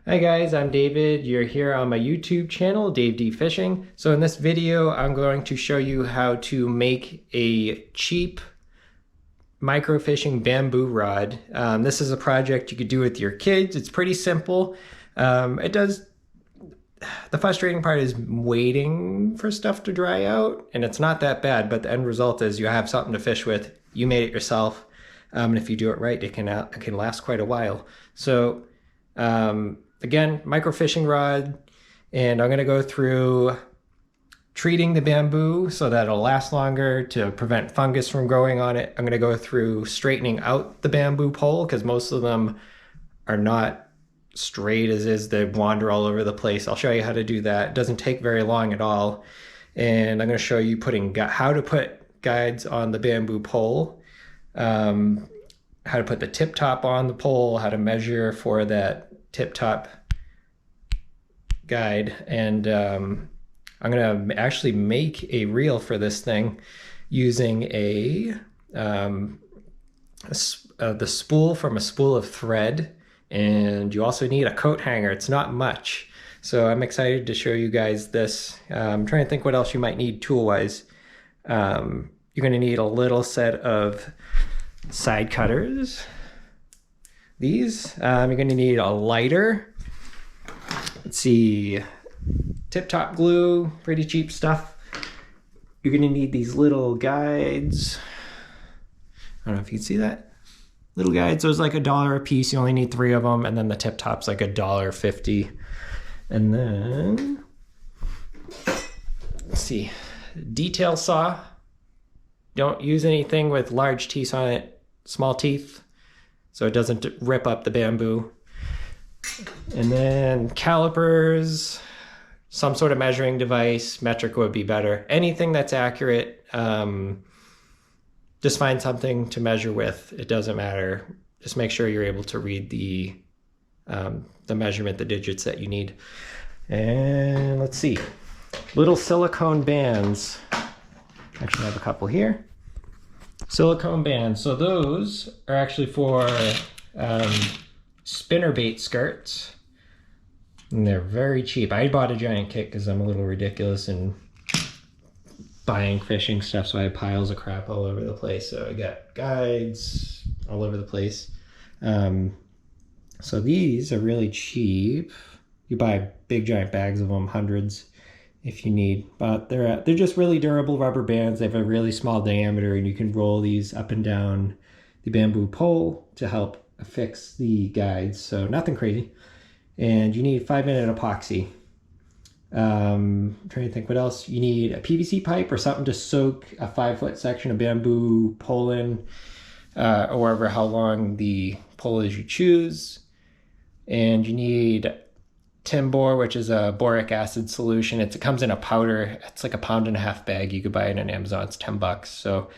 Hi guys, I'm David. You're here on my YouTube channel, Dave D Fishing. So in this video, I'm going to show you how to make a cheap microfishing bamboo rod. This is a project you could do with your kids. It's pretty simple. The frustrating part is waiting for stuff to dry out, and it's not that bad, but the end result is you have something to fish with. You made it yourself, and if you do it right, it can last quite a while. So again, microfishing rod, and I'm going to go through treating the bamboo so that it'll last longer to prevent fungus from growing on it. I'm going to go through straightening out the bamboo pole because most of them are not straight as is. They wander all over the place. I'll show you how to do that. It doesn't take very long at all. And I'm going to show you how to put guides on the bamboo pole, how to put the tip top on the pole, how to measure for that tip top guide, and I'm gonna actually make a reel for this thing using the spool from a spool of thread, and you also need a coat hanger. It's not much, so I'm excited to show you guys this. I'm trying to think what else you might need tool-wise. You're gonna need a little set of side cutters. These, you're gonna need a lighter. Let's see, tip-top glue, pretty cheap stuff. You're gonna need these little guides. I don't know if you can see that. Little guides, those like $1 a piece. You only need 3 of them, and then the tip-top's like $1.50. And then, let's see, detail saw. Don't use anything with large teeth on it, small teeth, so it doesn't rip up the bamboo. And then calipers, some sort of measuring device. Metric would be better. Anything that's accurate. Just find something to measure with. It doesn't matter. Just make sure you're able to read the measurement, the digits that you need. And let's see, little silicone bands. Actually, I have a couple here. Silicone bands. So those are actually for spinnerbait skirts, and they're very cheap. I bought a giant kit because I'm a little ridiculous in buying fishing stuff, so I have piles of crap all over the place. So I got guides all over the place. So these are really cheap. You buy big giant bags of them, hundreds if you need, but they're just really durable rubber bands. They have a really small diameter, and you can roll these up and down the bamboo pole to help affix the guides, so nothing crazy. And you need 5-minute epoxy. I'm trying to think what else. You need a PVC pipe or something to soak a 5-foot section of bamboo pole in, or wherever how long the pole is you choose. And you need Timbor, which is a boric acid solution. It comes in a powder. It's like a 1.5-pound bag. You could buy it on Amazon. It's $10. So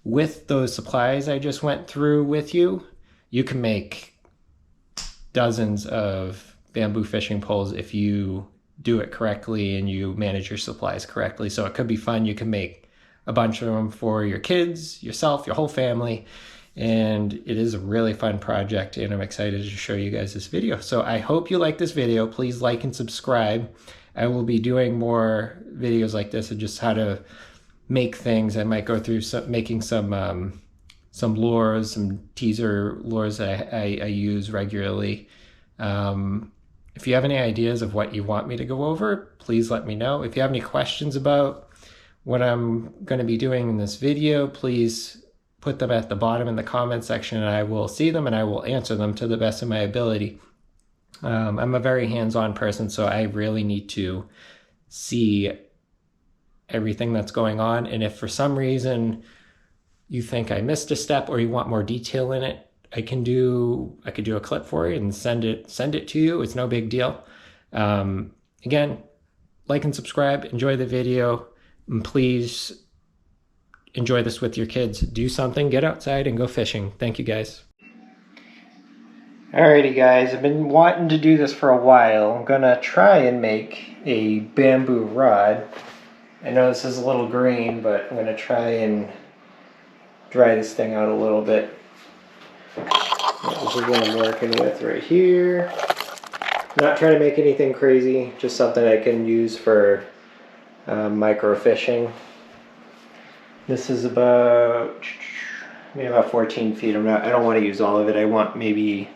with those supplies I just went through with you, you can make dozens of bamboo fishing poles if you do it correctly and you manage your supplies correctly. So it could be fun. You can make a bunch of them for your kids, yourself, your whole family. And it is a really fun project, and I'm excited to show you guys this video. So I hope you like this video. Please like and subscribe. I will be doing more videos like this and just how to make things. I might go through making some lures, some teaser lures that I use regularly. If you have any ideas of what you want me to go over, please let me know. If you have any questions about what I'm going to be doing in this video, please put them at the bottom in the comment section, and I will see them and I will answer them to the best of my ability. I'm a very hands-on person, so I really need to see everything that's going on. And if for some reason you think I missed a step or you want more detail in it, I could do a clip for you and send it to you. It's no big deal. Again, like and subscribe, enjoy the video, and please enjoy this with your kids. Do something, get outside and go fishing. Thank you guys. Alrighty guys, I've been wanting to do this for a while. I'm gonna try and make a bamboo rod. I know this is a little green, but I'm gonna try and dry this thing out a little bit. This is what I'm working with right here. Not trying to make anything crazy, just something I can use for micro fishing. This is maybe about 14 feet. I don't want to use all of it. I want maybe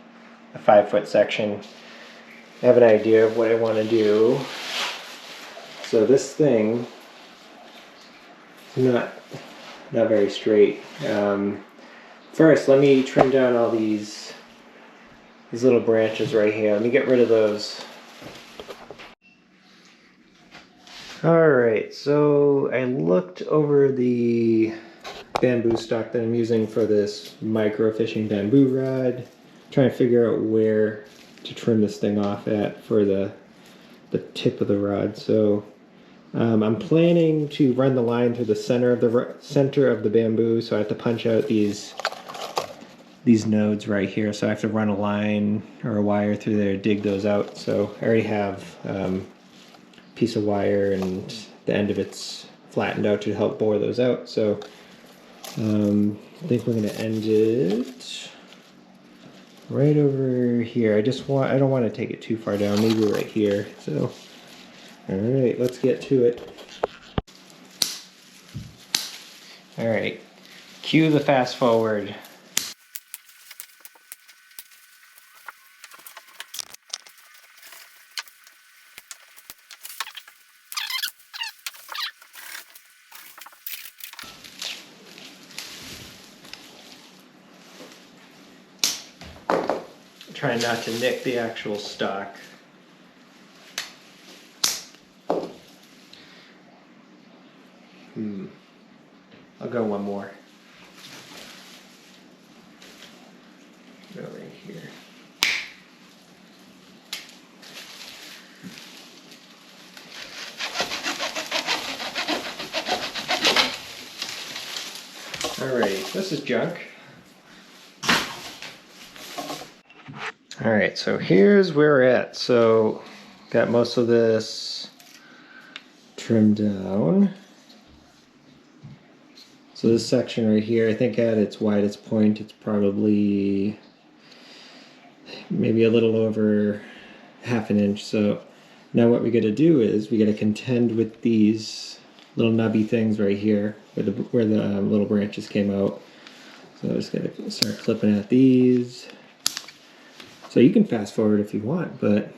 a 5-foot section. I have an idea of what I want to do. So this thing is not very straight. First, let me trim down all these little branches right here. Let me get rid of those. Alright, so I looked over the bamboo stock that I'm using for this micro fishing bamboo rod, trying to figure out where to trim this thing off at for the tip of the rod. So I'm planning to run the line through the center of the bamboo, so I have to punch out these nodes right here. So I have to run a line or a wire through there to dig those out. So I already have a piece of wire and the end of it's flattened out to help bore those out. So I think we're going to end it right over here. I don't want to take it too far down, maybe right here. So, all right, let's get to it. All right, cue the fast forward. Trying not to nick the actual stock. I'll go one more. Go right here. Alright, this is junk. Alright, so here's where we're at. So, got most of this trimmed down. So this section right here, I think at its widest point, it's probably maybe a little over ½ an inch. So now what we got to do is we got to contend with these little nubby things right here where the little branches came out. So I'm just going to start clipping at these. So you can fast forward if you want, but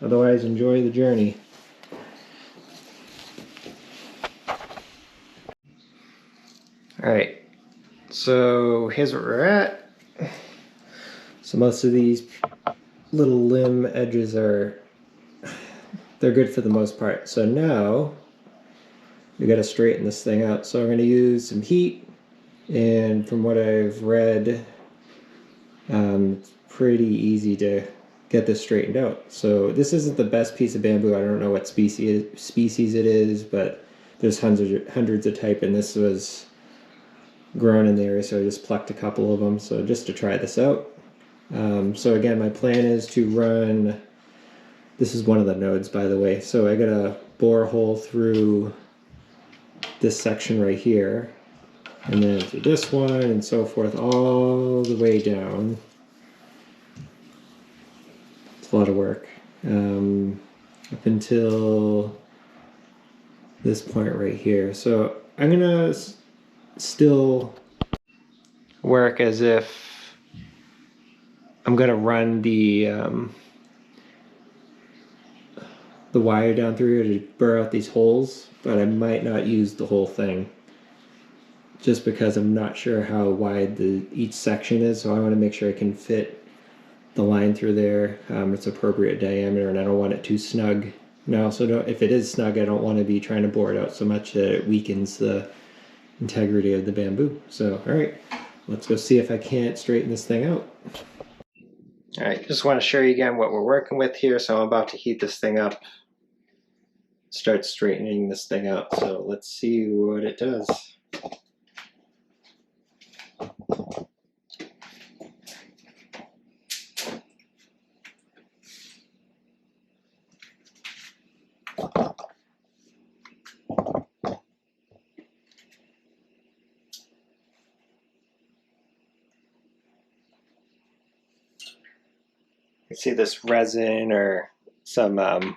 otherwise enjoy the journey. Alright, so here's where we're at. So most of these little limb edges they're good for the most part. So now we got to straighten this thing out. So I'm going to use some heat, and from what I've read, it's pretty easy to get this straightened out. So this isn't the best piece of bamboo. I don't know what species it is, but there's hundreds of type, and this was grown in the area, so I just plucked a couple of them. So just to try this out. So again, my plan is to run, this is one of the nodes by the way, so I got a bore hole through this section right here, and then through this one, and so forth, all the way down. It's a lot of work. Up until this point right here. So I'm gonna still work as if I'm gonna run the wire down through here to burr out these holes, but I might not use the whole thing just because I'm not sure how wide each section is. So I want to make sure I can fit the line through there. It's appropriate diameter, and I don't want it too snug. And I also don't, if it is snug, I don't want to be trying to bore it out so much that it weakens the integrity of the bamboo. So, all right, let's go see if I can't straighten this thing out. All right, just want to show you again what we're working with here. So I'm about to heat this thing up, start straightening this thing out. So let's see what it does. You see this resin or some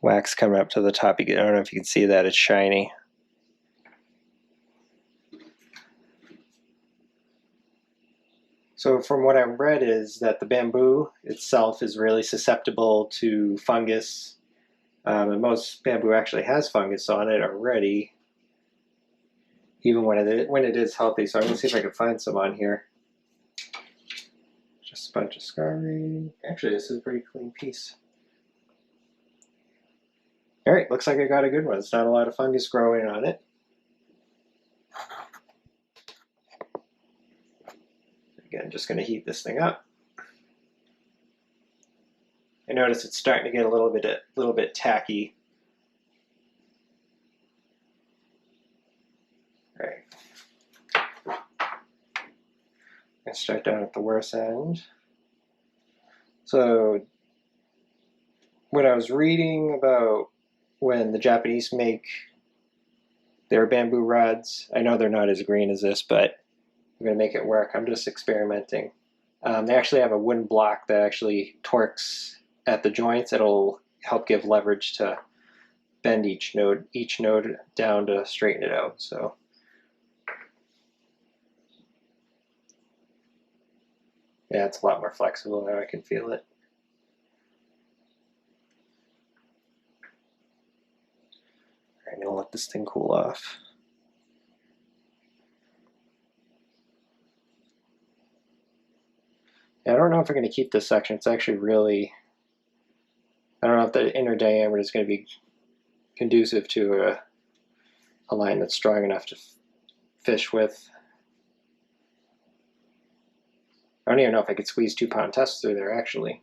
wax coming up to the top. I don't know if you can see that, it's shiny. So from what I've read is that the bamboo itself is really susceptible to fungus. And most bamboo actually has fungus on it already, even when it is healthy. So I'm going to see if I can find some on here. Just a bunch of scarring. Actually, this is a pretty clean piece. All right, looks like I got a good one. It's not a lot of fungus growing on it. Again, just going to heat this thing up. I notice it's starting to get a little bit tacky. All right. I'm going to start down at the worst end. So, what I was reading about when the Japanese make their bamboo rods, I know they're not as green as this, but I'm going to make it work. I'm just experimenting. They actually have a wooden block that actually torques at the joints. It'll help give leverage to bend each node down to straighten it out. So yeah, it's a lot more flexible now. I can feel it. All right, I'm going to let this thing cool off. I don't know if I'm going to keep this section. It's actually really, I don't know if the inner diameter is going to be conducive to a line that's strong enough to fish with. I don't even know if I could squeeze 2-pound tests through there, actually.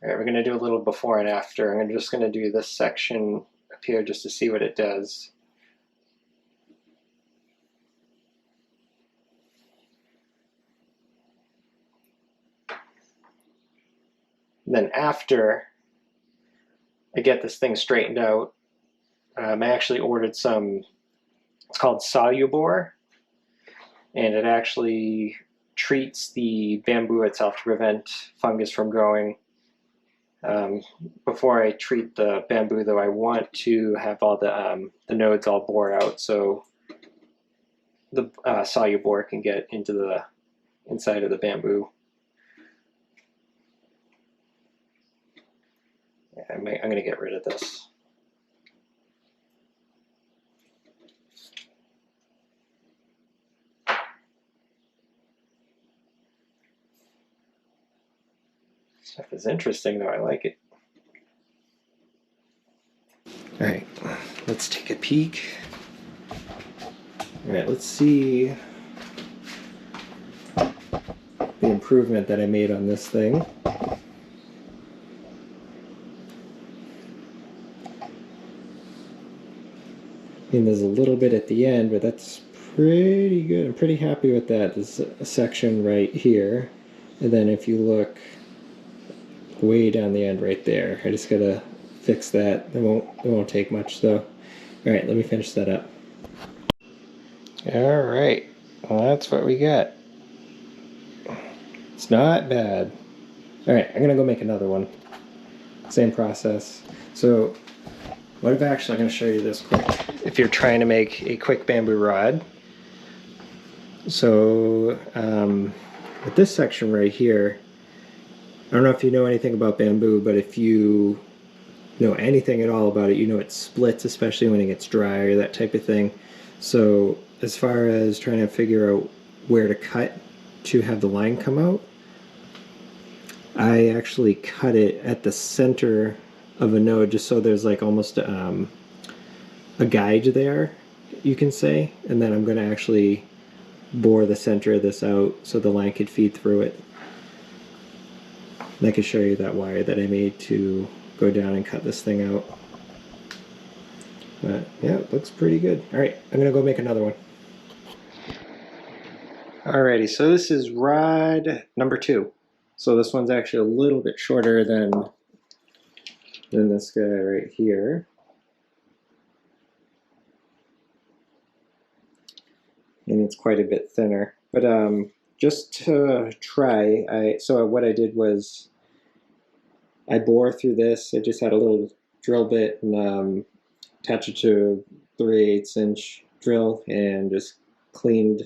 All right, we're going to do a little before and after. I'm just going to do this section up here just to see what it does. And then after I get this thing straightened out, I actually ordered some, it's called Solubor, and it actually treats the bamboo itself to prevent fungus from growing. Before I treat the bamboo, though, I want to have all the nodes all bored out so the Solubor can get into the inside of the bamboo. Yeah, I'm going to get rid of this. Stuff is interesting, though. I like it. All right, let's take a peek. All right, let's see the improvement that I made on this thing. And there's a little bit at the end, but that's pretty good. I'm pretty happy with that. There's a section right here, and then if you look way down the end right there, I just gotta fix that. It won't take much though. All right, let me finish that up. All right, well, that's what we got. It's not bad. All right, I'm gonna go make another one. Same process. So what if actually, I'm gonna show you this quick. If you're trying to make a quick bamboo rod, so with this section right here, I don't know if you know anything about bamboo, but if you know anything at all about it, you know it splits, especially when it gets dry or that type of thing. So as far as trying to figure out where to cut to have the line come out, I actually cut it at the center of a node just so there's like almost a guide there, you can say, and then I'm going to actually bore the center of this out so the line could feed through it. And I can show you that wire that I made to go down and cut this thing out. But yeah, it looks pretty good. All right, I'm gonna go make another one. Alrighty, so this is rod number 2. So this one's actually a little bit shorter than this guy right here. and it's quite a bit thinner. But just to try, so what I did was I bore through this. I just had a little drill bit and attached it to a 3/8 inch drill and just cleaned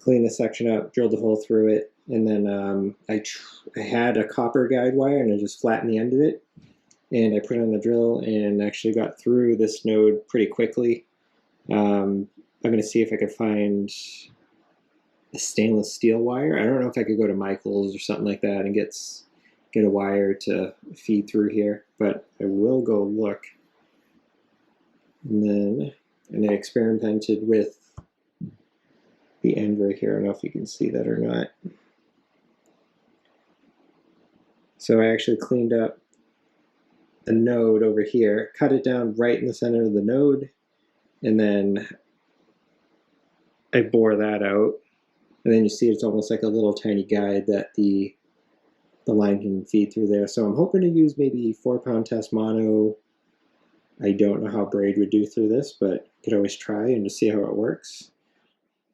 the section up, drilled a hole through it, and then I had a copper guide wire and I just flattened the end of it, and I put it on the drill and actually got through this node pretty quickly. I'm going to see if I could find a stainless steel wire. I don't know if I could go to Michael's or something like that and get a wire to feed through here, but I will go look. And I experimented with the end right here. I don't know if you can see that or not. So I actually cleaned up the node over here, cut it down right in the center of the node, and then I bore that out. And then you see it's almost like a little tiny guide that the line can feed through there. So I'm hoping to use maybe 4-pound test mono. I don't know how braid would do through this, but could always try and just see how it works.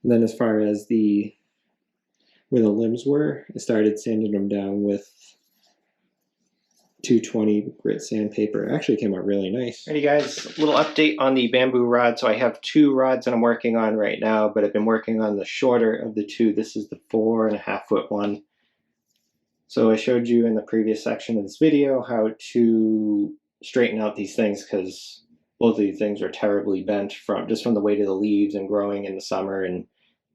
And then as far as where the limbs were, I started sanding them down with 220 grit sandpaper. It actually came out really nice. Alrighty guys, a little update on the bamboo rod. So I have 2 rods that I'm working on right now, but I've been working on the shorter of the 2. This is the 4.5 foot one. So I showed you in the previous section of this video how to straighten out these things, because both of these things are terribly bent from the weight of the leaves and growing in the summer, and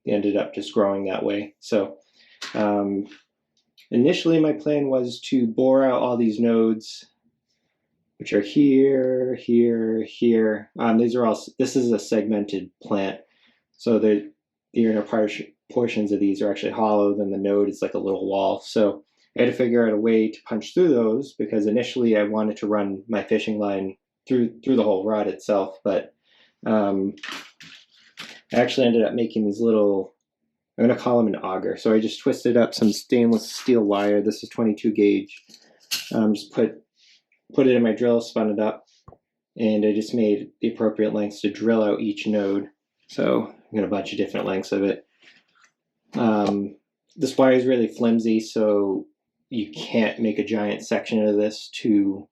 they ended up just growing that way. So initially my plan was to bore out all these nodes, which are here, here, here. This is a segmented plant, so the inner portions of these are actually hollow, then the node is like a little wall. So I had to figure out a way to punch through those, because initially I wanted to run my fishing line through the whole rod itself, but I actually ended up making these little, I'm going to call them an auger. So I just twisted up some stainless steel wire. This is 22 gauge. Just put it in my drill, spun it up, and I just made the appropriate lengths to drill out each node. So I got a bunch of different lengths of it. This wire is really flimsy, so you can't make a giant section of this to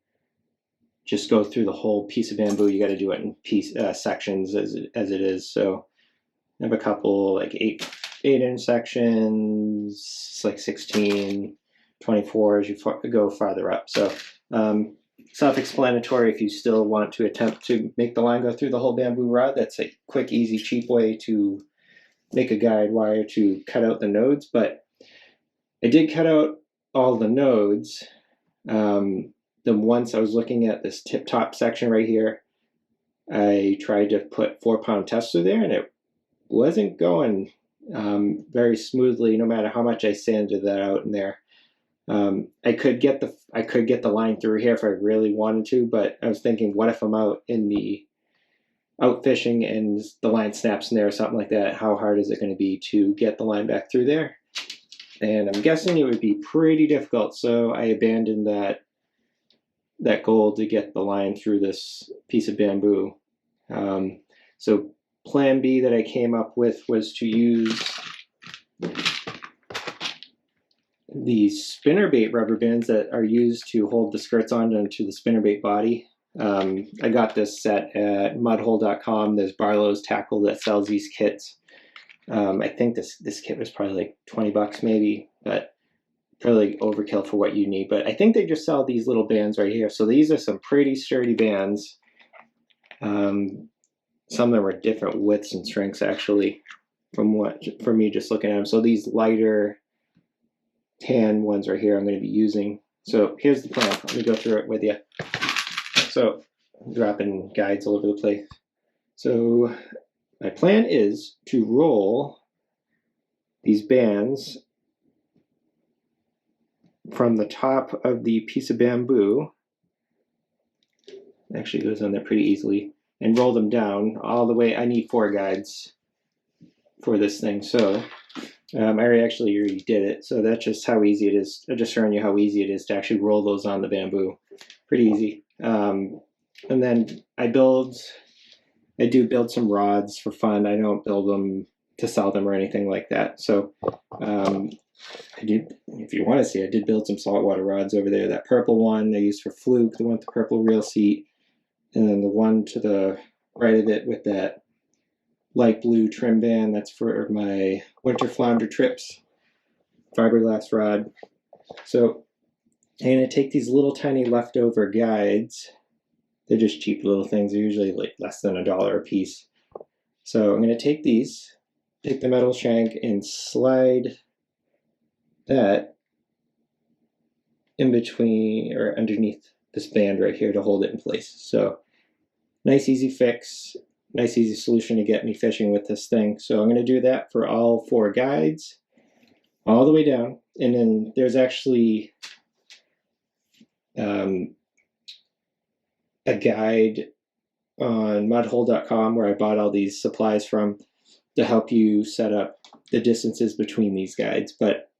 just go through the whole piece of bamboo. You got to do it in sections as it is. So I have a couple like 8-inch sections, like 16, 24 as you go farther up. So self-explanatory. If you still want to attempt to make the line go through the whole bamboo rod, that's a quick, easy, cheap way to make a guide wire to cut out the nodes. But I did cut out all the nodes. Then once I was looking at this tip-top section right here, I tried to put 4-pound test through there, and it wasn't going very smoothly, no matter how much I sanded that out in there. I could get the line through here if I really wanted to, but I was thinking, what if I'm out fishing and the line snaps in there or something like that? How hard is it going to be to get the line back through there? And I'm guessing it would be pretty difficult, so I abandoned that goal to get the line through this piece of bamboo. So plan B that I came up with was to use these spinnerbait rubber bands that are used to hold the skirts onto the spinnerbait body. I got this set at mudhole.com. There's Barlow's Tackle that sells these kits. I think this kit was probably like 20 bucks maybe, but probably overkill for what you need. But I think they just sell these little bands right here. So these are some pretty sturdy bands. Some of them are different widths and strengths actually, from me just looking at them. So these lighter tan ones right here I'm going to be using. So here's the plan. Let me go through it with you. So I'm dropping guides all over the place. So my plan is to roll these bands from the top of the piece of bamboo. It actually goes on there pretty easily, and roll them down all the way. I need 4 guides for this thing, so I already did it. So that's just how easy it is. I'm just showing you how easy it is to actually roll those on the bamboo. Pretty easy. And then I build I do build some rods for fun. I don't build them to sell them or anything like that. So I did, if you want to see, I did build some saltwater rods over there. That purple one I used for fluke, the one with the purple reel seat, and then the one to the right of it with that light blue trim band, that's for my winter flounder trips fiberglass rod. So I'm going to take these little tiny leftover guides. They're just cheap little things. They're usually like less than $1 a piece. So I'm going to take these, take the metal shank and slide that in between or underneath this band right here to hold it in place. So nice easy fix, nice easy solution to get me fishing with this thing. So I'm going to do that for all 4 guides all the way down. And then there's actually a guide on mudhole.com where I bought all these supplies from to help you set up the distances between these guides, but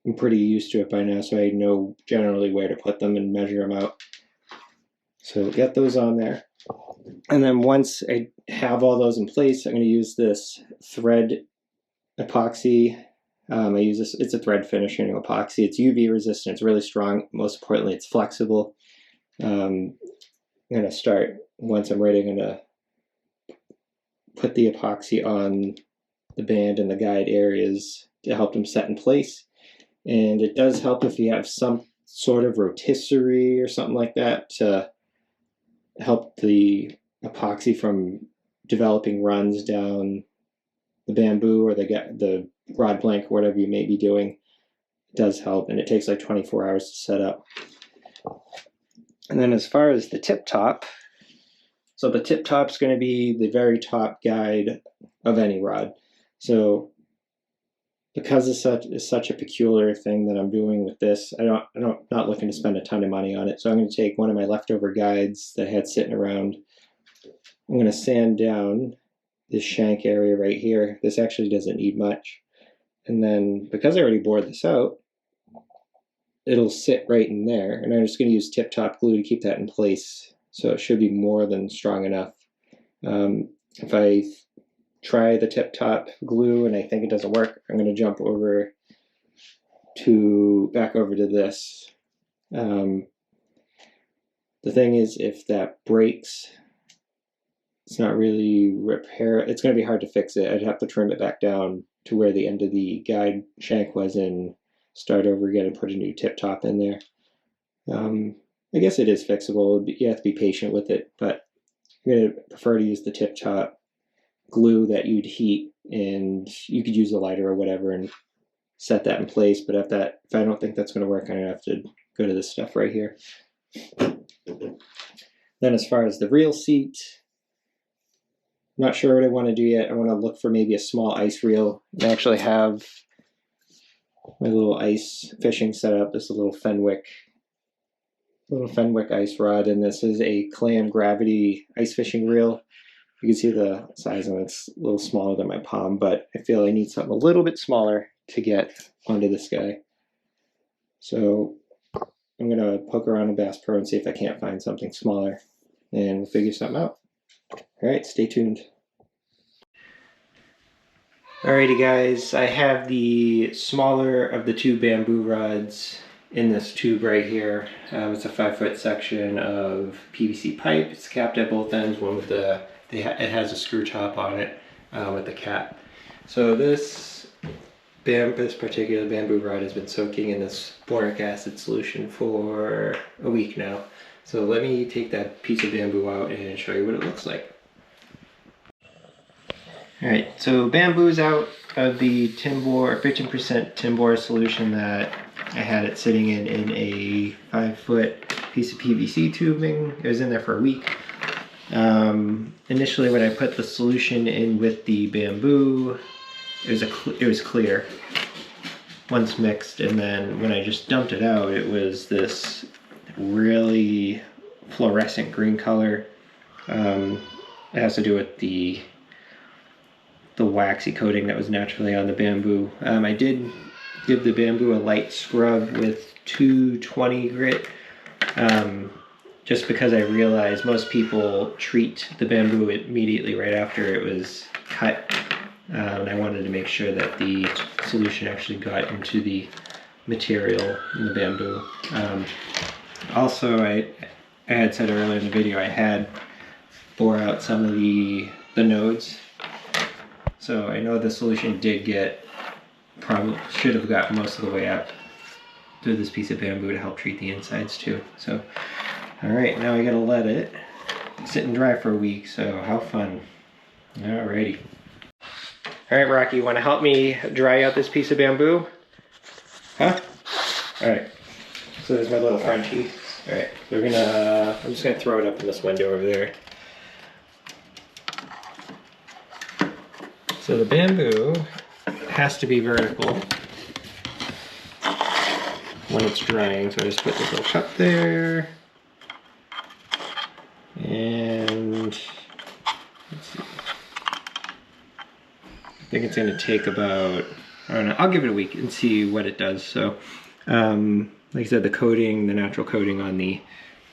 I'm pretty used to it by now, so I know generally where to put them and measure them out. So get those on there. And then once I have all those in place, I'm going to use this thread epoxy. I use this, it's a thread finishing epoxy. It's UV resistant, it's really strong. Most importantly, it's flexible. I'm going to start, once I'm ready, I'm going to put the epoxy on the band and the guide areas to help them set in place. And it does help if you have some sort of rotisserie or something like that to help the epoxy from developing runs down the bamboo or the rod blank or whatever you may be doing. It does help, and it takes like 24 hours to set up. And then as far as the tip top, so the tip top is going to be the very top guide of any rod. So because it's such a peculiar thing that I'm doing with this, I'm not looking to spend a ton of money on it. So I'm going to take one of my leftover guides that I had sitting around. I'm going to sand down this shank area right here. This actually doesn't need much. And then because I already bored this out, it'll sit right in there. And I'm just going to use tip-top glue to keep that in place. So it should be more than strong enough. If I try the tip-top glue and I think it doesn't work, I'm going to jump back over to this. The thing is, if that breaks, it's not really it's going to be hard to fix it. I'd have to trim it back down to where the end of the guide shank was and start over again and put a new tip top in there. I guess it is fixable. You have to be patient with it, but I'm going to prefer to use the tip top glue that you'd heat, and you could use a lighter or whatever and set that in place. But if I don't think that's going to work, I'm going to have to go to this stuff right here. Then as far as the reel seat, I'm not sure what I want to do yet. I want to look for maybe a small ice reel. I actually have my little ice fishing setup. This is a little Fenwick ice rod, and this is a Clam Gravity ice fishing reel. You can see the size of it. It's a little smaller than my palm, but I feel I need something a little bit smaller to get onto this guy. So I'm going to poke around in Bass Pro and see if I can't find something smaller, and we'll figure something out. All right, stay tuned. Alrighty guys, I have the smaller of the 2 bamboo rods in this tube right here. It's a 5-foot section of PVC pipe. It's capped at both ends. One with it has a screw top on it with the cap. So this particular bamboo rod has been soaking in this boric acid solution for a week now. So let me take that piece of bamboo out and show you what it looks like. Alright, so bamboo's out of the Timbor, 15% Timbor solution that I had it sitting in a 5-foot piece of PVC tubing. It was in there for a week. Initially when I put the solution in with the bamboo, it was clear once mixed, and then when I just dumped it out, it was this really fluorescent green color. It has to do with the waxy coating that was naturally on the bamboo. I did give the bamboo a light scrub with 220 grit. just because I realized most people treat the bamboo immediately right after it was cut. And I wanted to make sure that the solution actually got into the material in the bamboo. Also, I had said earlier in the video I had bore out some of the nodes. So I know the solution did get, probably should have got most of the way up through this piece of bamboo to help treat the insides too. So, all right, now we gotta let it sit and dry for a week, so how fun. Alrighty. All right, Rocky, you wanna help me dry out this piece of bamboo? Huh? All right, so there's my little Frenchie. All right, I'm just gonna throw it up in this window over there. So the bamboo has to be vertical when it's drying. So I just put this little cup there. And let's see. I think it's gonna take about, I don't know, I'll give it a week and see what it does. So, like I said, the coating, the natural coating on the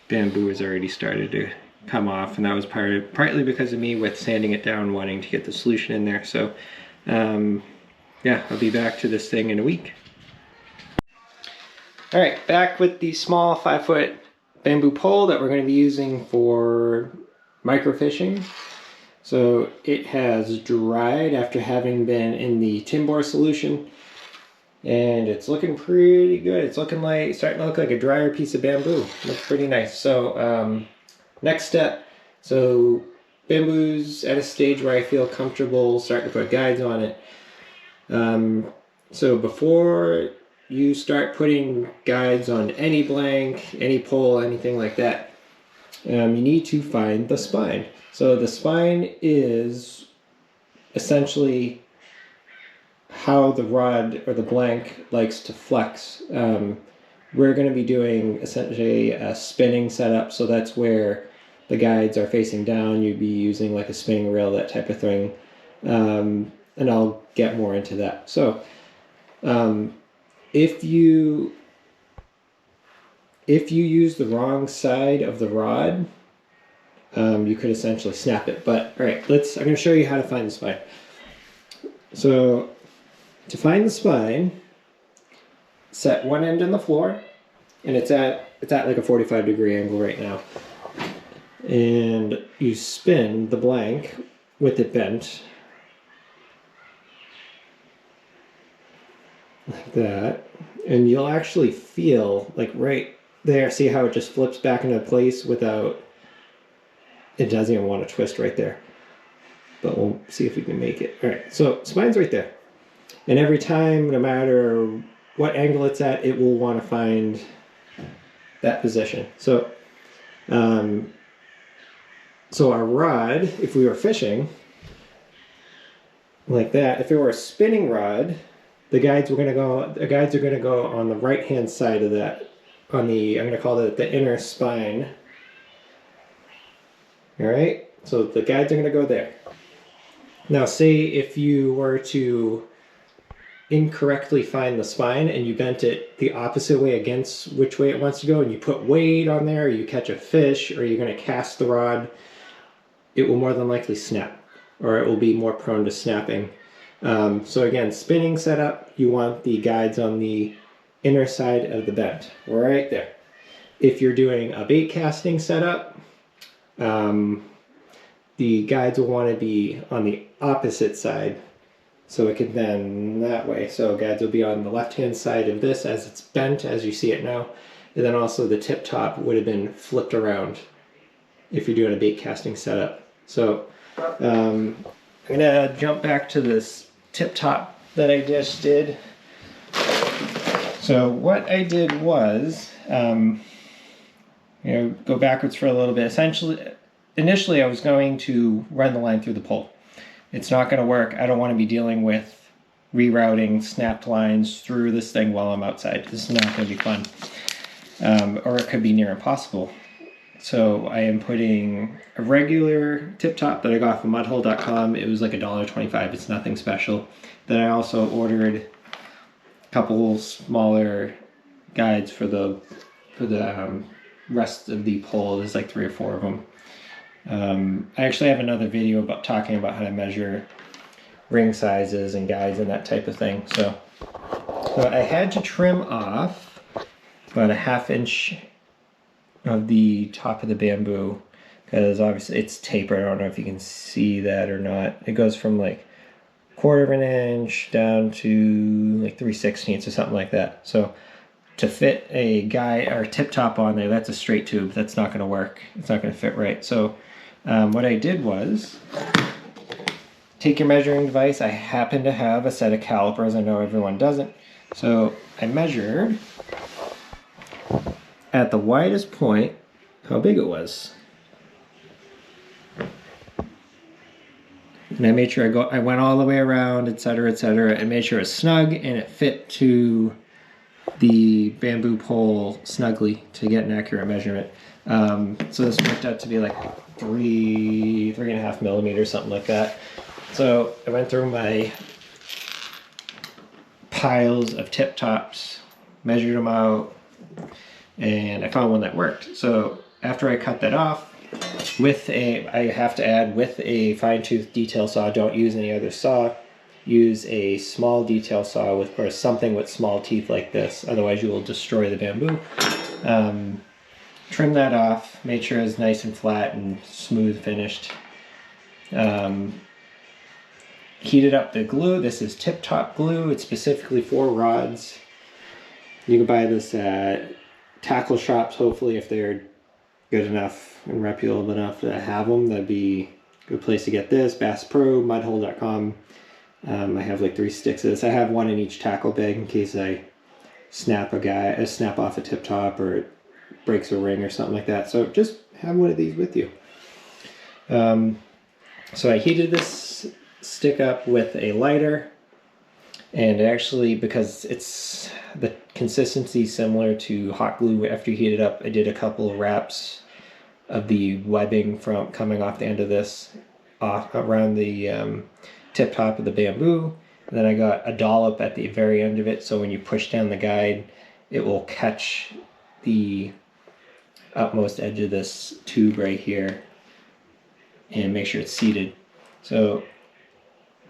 bamboo has already started to come off, and that was partly because of me with sanding it down, wanting to get the solution in there. So, yeah, I'll be back to this thing in a week. All right, back with the small 5-foot bamboo pole that we're going to be using for microfishing. So it has dried after having been in the Timbor solution, and it's looking pretty good. It's looking like, starting to look like a drier piece of bamboo. Looks pretty nice. So next step, so bamboo's at a stage where I feel comfortable starting to put guides on it. So before you start putting guides on any blank, any pole, anything like that, you need to find the spine. So the spine is essentially how the rod or the blank likes to flex. We're going to be doing essentially a spinning setup, so that's where the guides are facing down. You'd be using like a spinning reel, that type of thing. And I'll get more into that. So if you use the wrong side of the rod, you could essentially snap it. But all right, I'm going to show you how to find the spine. So to find the spine, set one end on the floor, and it's at like a 45-degree angle right now. And you spin the blank with it bent like that, and you'll actually feel like right there, see how it just flips back into place without, it doesn't even want to twist right there. But we'll see if we can make it. All right, so spine's right there. And every time, no matter what angle it's at, it will want to find that position. So, so our rod, if we were fishing like that, if it were a spinning rod, the guides are going to go on the right-hand side of that, on the, I'm going to call it the inner spine. All right, so the guides are going to go there. Now, say if you were to incorrectly find the spine and you bent it the opposite way against which way it wants to go, and you put weight on there, or you catch a fish, or you're going to cast the rod, it will more than likely snap, or it will be more prone to snapping. So again, spinning setup, you want the guides on the inner side of the bent, right there. If you're doing a bait casting setup, the guides will want to be on the opposite side, so it can bend that way. So guides will be on the left-hand side of this as it's bent, as you see it now. And then also the tip top would have been flipped around if you're doing a bait casting setup. So I'm gonna jump back to this tip top that I just did. So what I did was, go backwards for a little bit. Initially I was going to run the line through the pole. It's not going to work. I don't want to be dealing with rerouting snapped lines through this thing while I'm outside. This is not going to be fun. Or it could be near impossible. So I am putting a regular tip top that I got from mudhole.com. It was like $1.25. It's nothing special. Then I also ordered a couple smaller guides for the rest of the pole. There's like 3 or 4 of them. I actually have another video about talking about how to measure ring sizes and guides and that type of thing. So I had to trim off about a 1/2 inch of the top of the bamboo, because obviously it's tapered. I don't know if you can see that or not. It goes from like 1/4 of an inch down to like 3/16 or something like that. So to fit a guide or tip top on there, that's a straight tube. That's not going to work. It's not going to fit right. So what I did was take your measuring device. I happen to have a set of calipers. I know everyone doesn't. So I measured at the widest point how big it was. And I made sure I went all the way around, etc., and made sure it's snug and it fit to the bamboo pole snugly to get an accurate measurement. So this worked out to be like 3.5 millimeters, something like that. So I went through my piles of tip tops, measured them out, and I found one that worked. So after I cut that off, I have to add with a fine-tooth detail saw. Don't use any other saw. Use a small detail saw or something with small teeth like this. Otherwise you will destroy the bamboo. Trim that off. Make sure it's nice and flat and smooth finished. Heated up the glue. This is tip top glue. It's specifically for rods. You can buy this at tackle shops, hopefully, if they're good enough and reputable enough to have them. That'd be a good place to get this. Bass Pro, mudhole.com. I have like 3 sticks of this. I have one in each tackle bag in case I snap off a tip top or it breaks a ring or something like that. So just have one of these with you. So I heated this stick up with a lighter, and actually, because it's the consistency similar to hot glue, after you heat it up, I did a couple of wraps of the webbing from coming off the end of this off around the tip top of the bamboo, and then I got a dollop at the very end of it, so when you push down the guide it will catch the utmost edge of this tube right here and make sure it's seated. So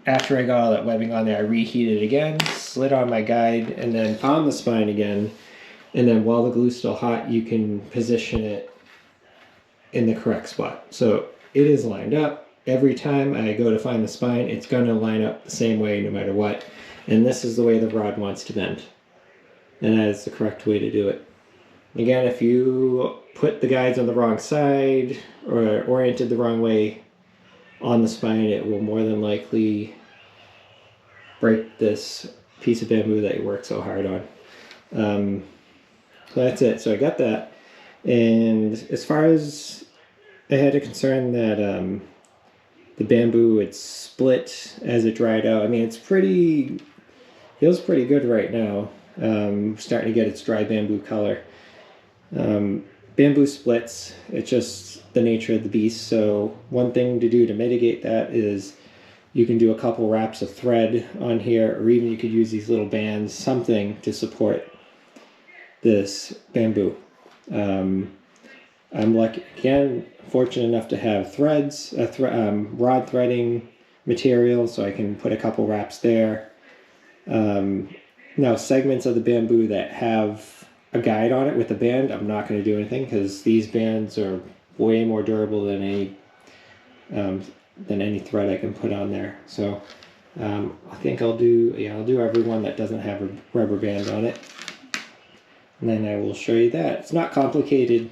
after I got all that webbing on there, I reheated it again, slid on my guide, and then found the spine again. And then while the glue's still hot, you can position it in the correct spot. So it is lined up. Every time I go to find the spine, it's going to line up the same way no matter what. And this is the way the rod wants to bend. And that is the correct way to do it. Again, if you put the guides on the wrong side or oriented the wrong way on the spine, it will more than likely break this piece of bamboo that you worked so hard on. So that's it. So I got that. And as far as I had a concern that the bamboo would split as it dried out, I mean, feels pretty good right now. Starting to get its dry bamboo color. Bamboo splits. It's just the nature of the beast. So one thing to do to mitigate that is you can do a couple wraps of thread on here, or even you could use these little bands, something to support this bamboo. I'm lucky, again, fortunate enough to have threads, rod threading material, so I can put a couple wraps there. Now segments of the bamboo that have a guide on it with a band, I'm not going to do anything because these bands are way more durable than any thread I can put on there. So I think I'll do every one that doesn't have a rubber band on it, and then I will show you that. It's not complicated.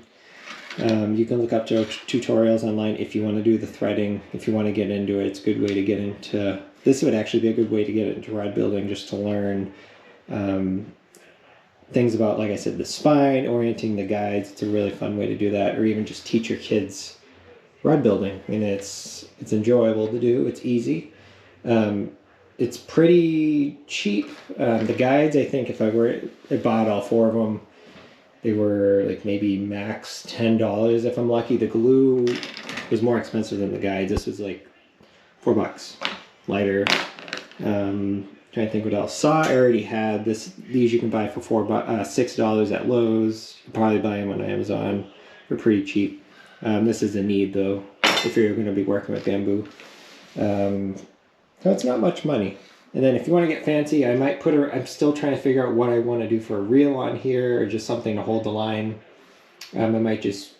You can look up tutorials online if you want to do the threading. If you want to get into it, it's a good way to get into. This would actually be a good way to get into rod building, just to learn things about, like I said, the spine, orienting the guides. It's a really fun way to do that, or even just teach your kids rod building. I mean, it's enjoyable to do. It's easy. It's pretty cheap. The guides, I think, if I bought all 4 of them, they were like maybe max $10 if I'm lucky. The glue was more expensive than the guides. This was like $4. Lighter. Trying to think what else. Saw I already had. These you can buy for $6 at Lowe's. You can probably buy them on Amazon. for pretty cheap. This is a need though, if you're going to be working with bamboo. So it's not much money. And then if you want to get fancy, I might put I'm still trying to figure out what I want to do for a reel on here, or just something to hold the line. I might just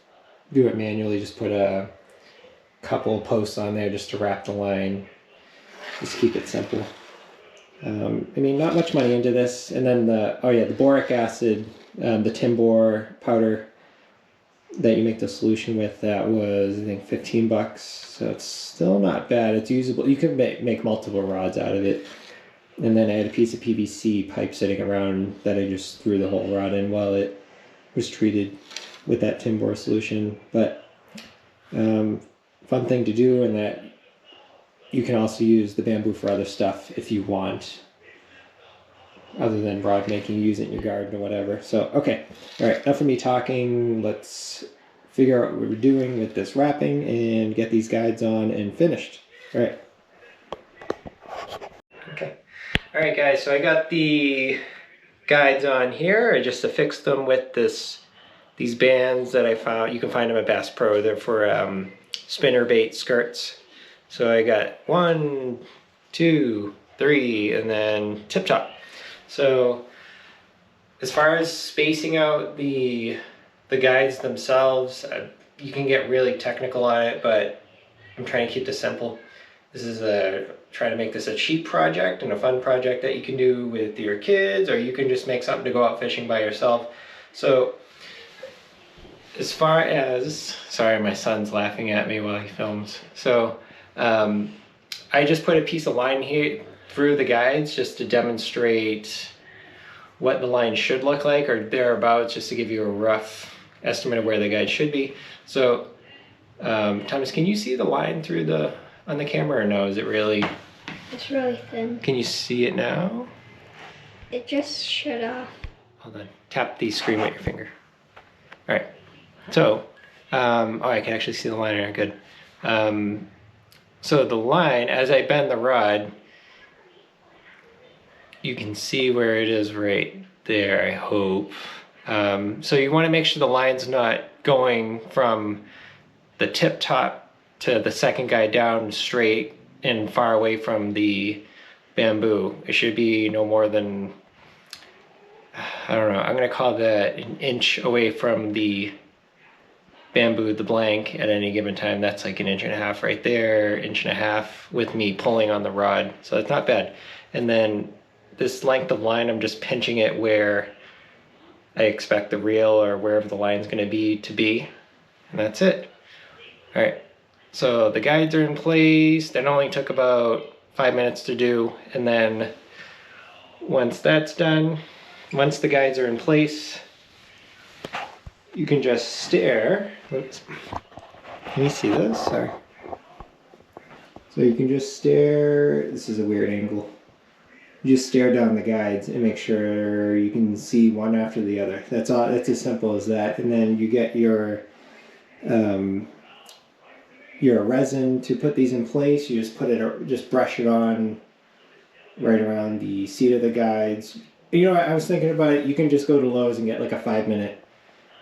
do it manually, just put a couple posts on there just to wrap the line. Just keep it simple. I mean, not much money into this. And then the boric acid, the Timbor powder that you make the solution with, that was, I think, 15 bucks. So it's still not bad. It's usable. You can make multiple rods out of it. And then I had a piece of PVC pipe sitting around that I just threw the whole rod in while it was treated with that Timbor solution. But fun thing to do, and that you can also use the bamboo for other stuff if you want, other than rod making, use it in your garden or whatever. So, okay. All right, enough of me talking. Let's figure out what we're doing with this wrapping and get these guides on and finished. All right. Okay. All right, guys, so I got the guides on here. I just affixed them with these bands that I found. You can find them at Bass Pro. They're for spinnerbait skirts. So I got 1, 2, 3, and then tip top. So as far as spacing out the guides themselves, you can get really technical on it, but I'm trying to keep this simple. This is trying to make this a cheap project and a fun project that you can do with your kids, or you can just make something to go out fishing by yourself. So as far as, sorry, my son's laughing at me while he films. So I just put a piece of line here through the guides just to demonstrate what the line should look like, or thereabouts, just to give you a rough estimate of where the guide should be. So Thomas, can you see the line through on the camera, or no? Is it really? It's really thin. Can you see it now? It just shut off. Hold on. Tap the screen with your finger. All right. So, oh, I can actually see the line there. Good. So the line, as I bend the rod, you can see where it is right there, I hope. So you want to make sure the line's not going from the tip top to the second guide down straight and far away from the bamboo. It should be no more than, I don't know, I'm going to call that an inch away from the bamboo, the blank, at any given time. That's like 1.5 inches right there, 1.5 inches with me pulling on the rod. So it's not bad. And then this length of line, I'm just pinching it where I expect the reel or wherever the line's going to be. And that's it. All right. So the guides are in place. That only took about 5 minutes to do. And then once that's done, once the guides are in place, you can just stare. Oops. Can you see this? Sorry. So you can just stare. This is a weird angle. You just stare down the guides and make sure you can see one after the other. That's all. That's as simple as that. And then you get your resin to put these in place. You just brush it on right around the seat of the guides. You know, I was thinking about it. You can just go to Lowe's and get like a 5-minute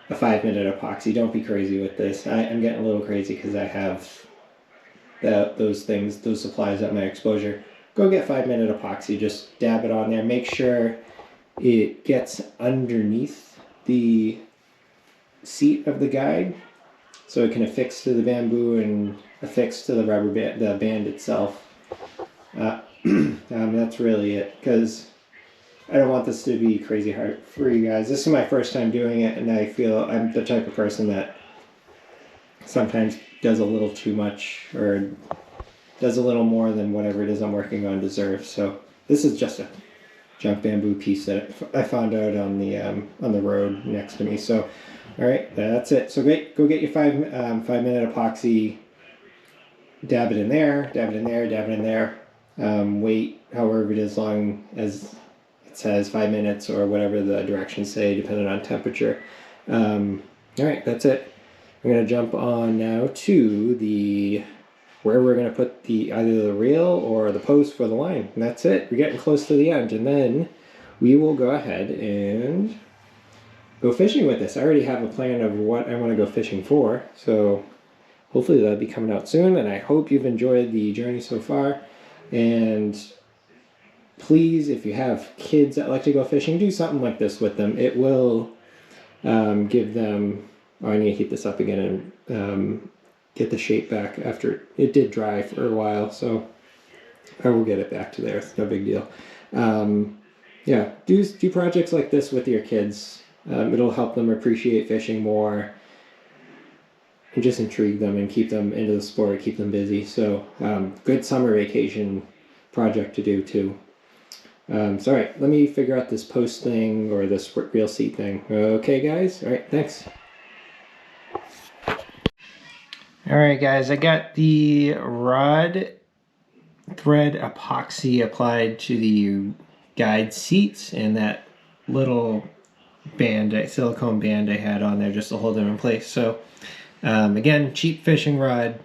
epoxy. Don't be crazy with this. I'm getting a little crazy because I have those supplies at my exposure. Go get 5-minute epoxy. Just dab it on there. Make sure it gets underneath the seat of the guide, so it can affix to the bamboo and affix to the rubber band, the band itself. That's really it, because I don't want this to be crazy hard for you guys. This is my first time doing it, and I feel I'm the type of person that sometimes does a little too much, or does a little more than whatever it is I'm working on deserves. So this is just a junk bamboo piece that I found out on the road next to me. So, all right, that's it. So great, go get your 5-minute epoxy. Dab it in there. Dab it in there. Dab it in there. Wait however it is long as it says, 5 minutes or whatever the directions say, depending on temperature. All right, that's it. I'm gonna jump on now to where we're going to put either the reel or the post for the line. And that's it. We're getting close to the end. And then we will go ahead and go fishing with this. I already have a plan of what I want to go fishing for, so hopefully that'll be coming out soon, and I hope you've enjoyed the journey so far. And please, if you have kids that like to go fishing, do something like this with them. It will give them... Oh, I need to heat this up again and get the shape back after it did dry for a while, so I will get it back to there. It's no big deal. Yeah, do projects like this with your kids. It'll help them appreciate fishing more and just intrigue them and keep them into the sport, keep them busy. So good summer vacation project to do too. So all right, let me figure out this post thing or this reel seat thing. Okay, guys. All right, thanks. All right, guys, I got the rod thread epoxy applied to the guide seats and that little silicone band I had on there just to hold them in place. So again, cheap fishing rod,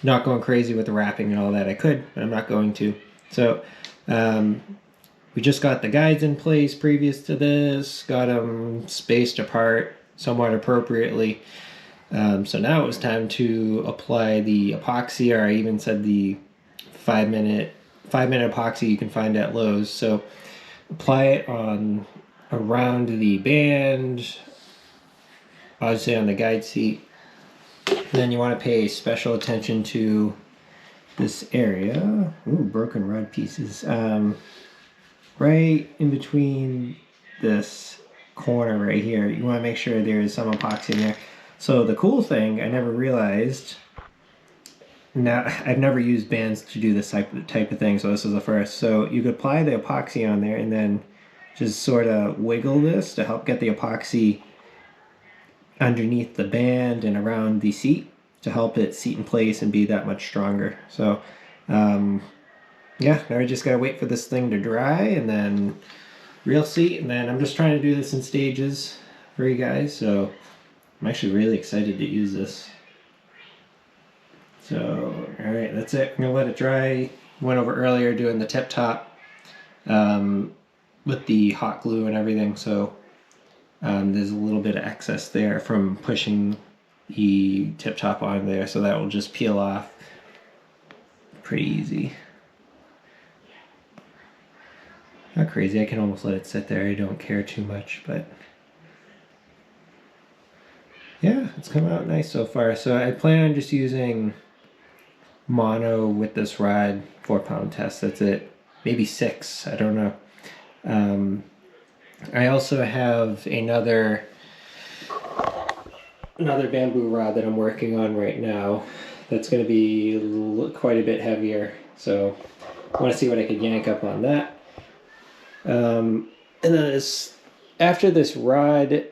not going crazy with the wrapping and all that. I could, but I'm not going to. So we just got the guides in place previous to this, got them spaced apart somewhat appropriately. So now it was time to apply the epoxy, or I even said the 5-minute epoxy you can find at Lowe's. So apply it on around the band, obviously on the guide seat. Then you want to pay special attention to this area. Ooh, broken rod pieces. Right in between this corner right here, you want to make sure there is some epoxy in there. So the cool thing, I never realized, now I've never used bands to do this type of thing, so this is the first. So you could apply the epoxy on there and then just sort of wiggle this to help get the epoxy underneath the band and around the seat to help it seat in place and be that much stronger. So yeah, now I just gotta wait for this thing to dry and then reel seat, and then I'm just trying to do this in stages for you guys, so I'm actually really excited to use this. So, alright, that's it. I'm gonna let it dry. Went over earlier doing the tip top with the hot glue and everything, so there's a little bit of excess there from pushing the tip top on there, so that will just peel off pretty easy. Not crazy, I can almost let it sit there. I don't care too much, but yeah, it's come out nice so far. So I plan on just using mono with this rod, 4-pound test, that's it. Maybe 6, I don't know. I also have another bamboo rod that I'm working on right now that's going to be quite a bit heavier, so I want to see what I could yank up on that. And then after this rod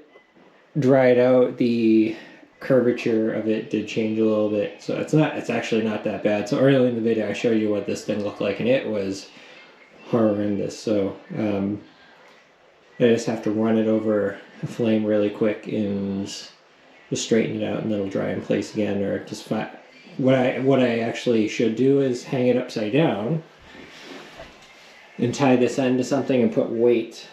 dried out, the curvature of it did change a little bit, so it's actually not that bad. So earlier in the video I showed you what this thing looked like and it was horrendous. So I just have to run it over a flame really quick and just straighten it out, and then it'll dry in place again. Or just what I actually should do is hang it upside down and tie this end to something and put weight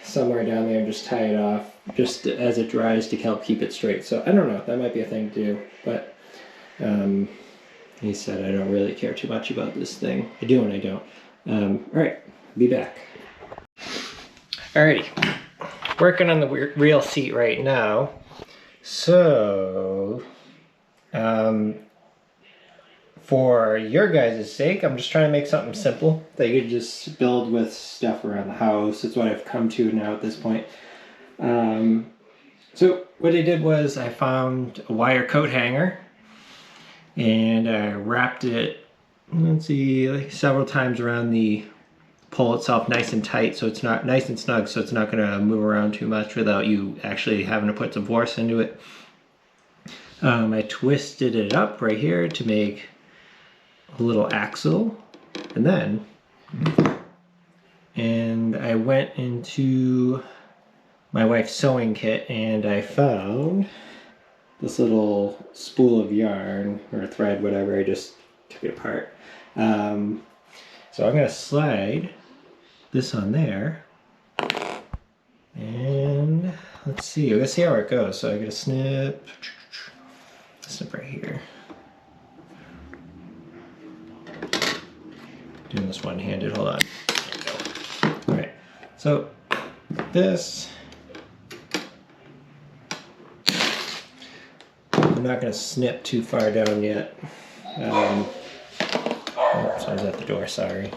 somewhere down there and just tie it off just as it dries to help keep it straight. So I don't know, that might be a thing to do, but he said I don't really care too much about this thing. I do and I don't. Alright, be back. Alrighty, working on the reel seat right now. So for your guys' sake, I'm just trying to make something simple that you could just build with stuff around the house. It's what I've come to now at this point. So what I did was I found a wire coat hanger and I wrapped it, let's see, like several times around the pole itself, nice and tight, so it's not nice and snug, so it's not going to move around too much without you actually having to put some force into it. I twisted it up right here to make a little axle, and I went into my wife's sewing kit and I found this little spool of yarn or thread, whatever. I just took it apart. So I'm going to slide this on there and let's see. Let's see how it goes. So I get a snip right here. Doing this one-handed. Hold on. All right. So this, I'm not going to snip too far down yet. Oh, someone's at the door. Sorry.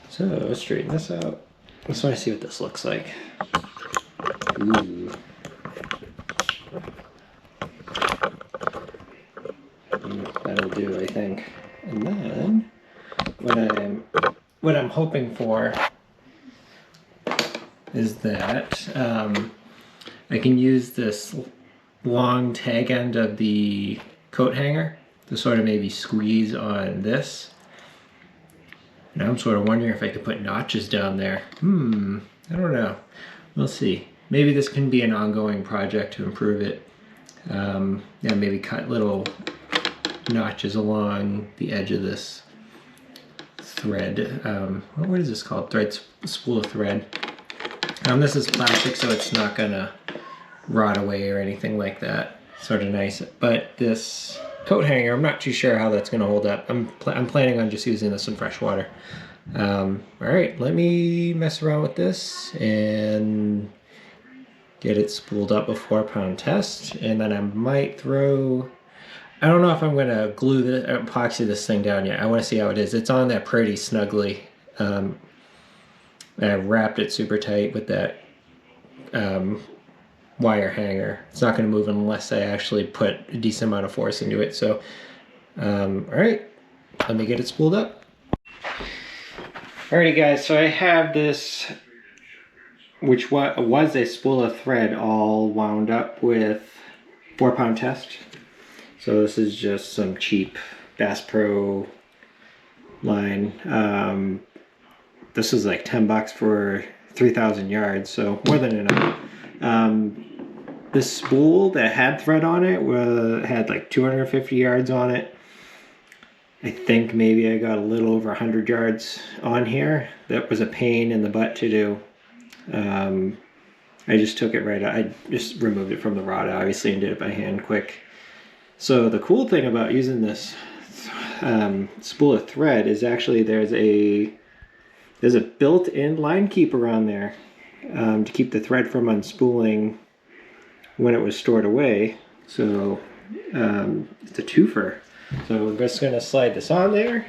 So let's straighten this out. Just want to see what this looks like. Ooh. That'll do, I think. And then what I'm hoping for is that I can use this long tag end of the coat hanger to sort of maybe squeeze on this. Now I'm sort of wondering if I could put notches down there. I don't know. We'll see. Maybe this can be an ongoing project to improve it. Yeah, maybe cut little notches along the edge of this thread. What is this called? Spool of thread. This is plastic, so it's not gonna rot away or anything like that. Sort of nice. But this coat hanger, I'm not too sure how that's gonna hold up. I'm planning on just using this in fresh water. All right, let me mess around with this and get it spooled up before pound test, and then I might throw. I don't know if I'm gonna glue the epoxy this thing down yet. I want to see how it is. It's on there pretty snugly. I wrapped it super tight with that wire hanger. It's not going to move unless I actually put a decent amount of force into it. So, all right, let me get it spooled up. Alrighty guys, so I have this, which was a spool of thread all wound up with 4-pound test. So this is just some cheap Bass Pro line. This is like $10 for 3,000 yards, so more than enough. This spool that had thread on it had like 250 yards on it. I think maybe I got a little over 100 yards on here. That was a pain in the butt to do. I just took it right out. I just removed it from the rod, obviously, and did it by hand quick. So the cool thing about using this spool of thread is actually there's a built-in line keeper on there to keep the thread from unspooling when it was stored away. So it's a twofer. So we're just going to slide this on there.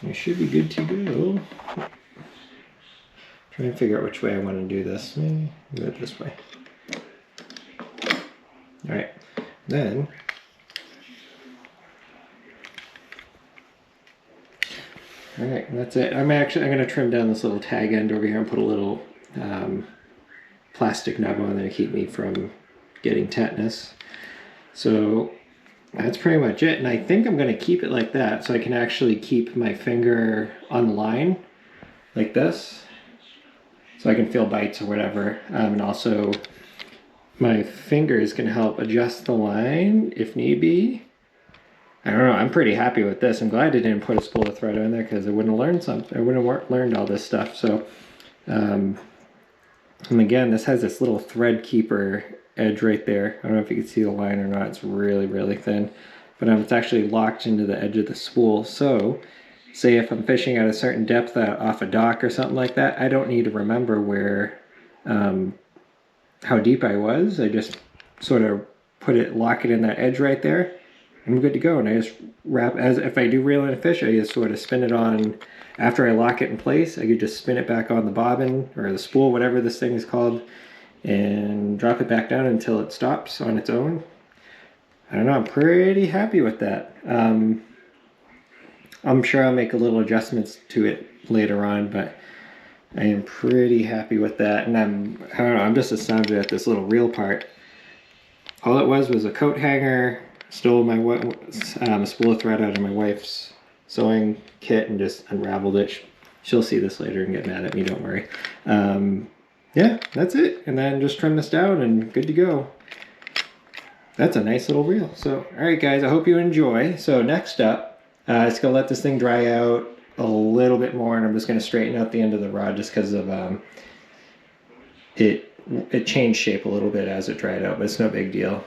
We should be good to go. Trying to figure out which way I want to do this. Maybe do it this way. All right, then all right, that's it. I'm going to trim down this little tag end over here and put a little plastic nub on there to keep me from getting tetanus. So that's pretty much it. And I think I'm going to keep it like that so I can actually keep my finger on the line like this. So I can feel bites or whatever. And also my finger is going to help adjust the line if need be. I don't know, I'm pretty happy with this. I'm glad I didn't put a spool of thread in there because I wouldn't have learned something. I wouldn't have learned all this stuff. So, and again, this has this little thread keeper edge right there. I don't know if you can see the line or not. It's really, really thin. But it's actually locked into the edge of the spool. So, say if I'm fishing at a certain depth off a dock or something like that, I don't need to remember where, how deep I was. I just sort of lock it in that edge right there. I'm good to go, and I just wrap, as if I do reel in a fish, I just sort of spin it on. After I lock it in place, I could just spin it back on the bobbin or the spool, whatever this thing is called, and drop it back down until it stops on its own. I don't know, I'm pretty happy with that. I'm sure I'll make a little adjustments to it later on, but I am pretty happy with that. And I don't know, I'm just astounded at this little reel part. All it was a coat hanger. Stole my spool of thread out of my wife's sewing kit and just unraveled it. She'll see this later and get mad at me, don't worry. Yeah, that's it. And then just trim this down and good to go. That's a nice little reel. So, all right guys, I hope you enjoy. So next up, it's gonna let this thing dry out a little bit more, and I'm just going to straighten out the end of the rod just because of it changed shape a little bit as it dried out, but it's no big deal.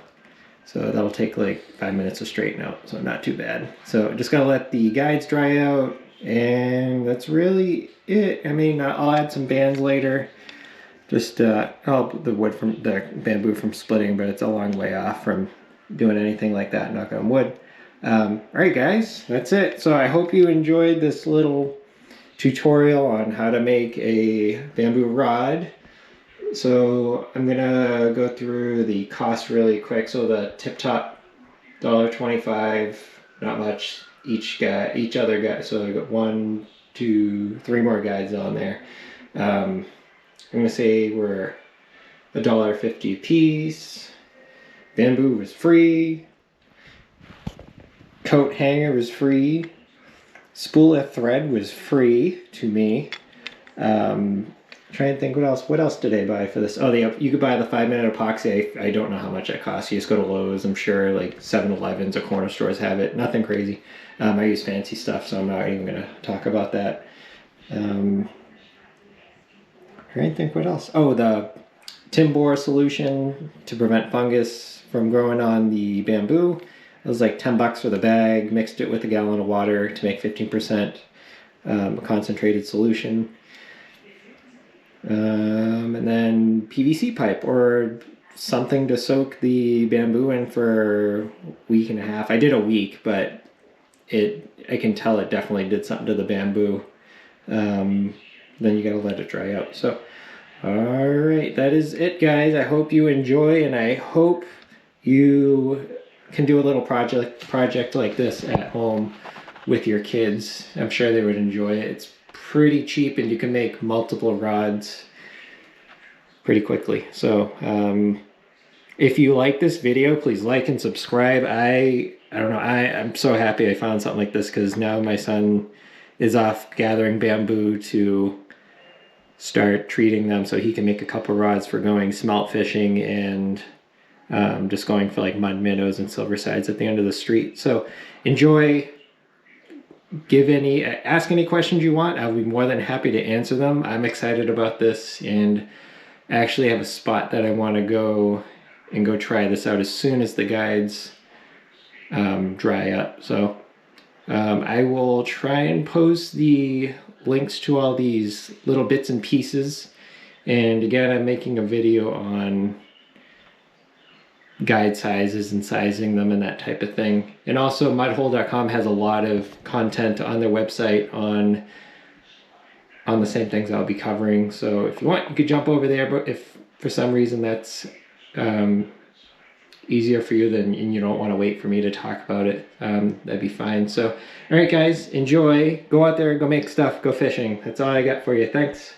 So that'll take like 5 minutes to straighten out, so not too bad. So just gotta let the guides dry out, and that's really it. I mean, I'll add some bands later. Just help the wood from the bamboo from splitting, but it's a long way off from doing anything like that, knock on wood. All right, guys, that's it. So I hope you enjoyed this little tutorial on how to make a bamboo rod. So I'm gonna go through the cost really quick. So the tip top, $1.25, not much. Each other guy. So I got 1, 2, 3 more guides on there. I'm gonna say we're $1.50 a piece. Bamboo was free. Coat hanger was free. Spool of thread was free to me. Trying to think what else did I buy for this? Oh, you could buy the 5-minute epoxy. I don't know how much that costs. You just go to Lowe's. I'm sure like 7-Elevens or corner stores have it. Nothing crazy. I use fancy stuff, so I'm not even going to talk about that. Trying to think what else. Oh, the Timbor solution to prevent fungus from growing on the bamboo. It was like $10 for the bag. Mixed it with a gallon of water to make 15% concentrated solution. And then PVC pipe or something to soak the bamboo in for a week and a half. I did a week, but I can tell it definitely did something to the bamboo. Then you gotta let it dry out. So, all right, that is it, guys. I hope you enjoy, and I hope you can do a little project like this at home with your kids. I'm sure they would enjoy it. It's pretty cheap, and you can make multiple rods pretty quickly. So if you like this video, please like and subscribe. I don't know, I'm so happy I found something like this, because now my son is off gathering bamboo to start treating them so he can make a couple rods for going smelt fishing and just going for like mud minnows and silver sides at the end of the street. So enjoy. Ask any questions you want. I'll be more than happy to answer them. I'm excited about this, and I actually have a spot that I want to go try this out as soon as the guides dry up. So I will try and post the links to all these little bits and pieces. And again, I'm making a video on guide sizes and sizing them and that type of thing. And also mudhole.com has a lot of content on their website on the same things I'll be covering. So if you want, you could jump over there, but if for some reason that's easier for you, then and you don't want to wait for me to talk about it, that'd be fine. So all right, guys, enjoy. Go out there, go make stuff, go fishing. That's all I got for you. Thanks.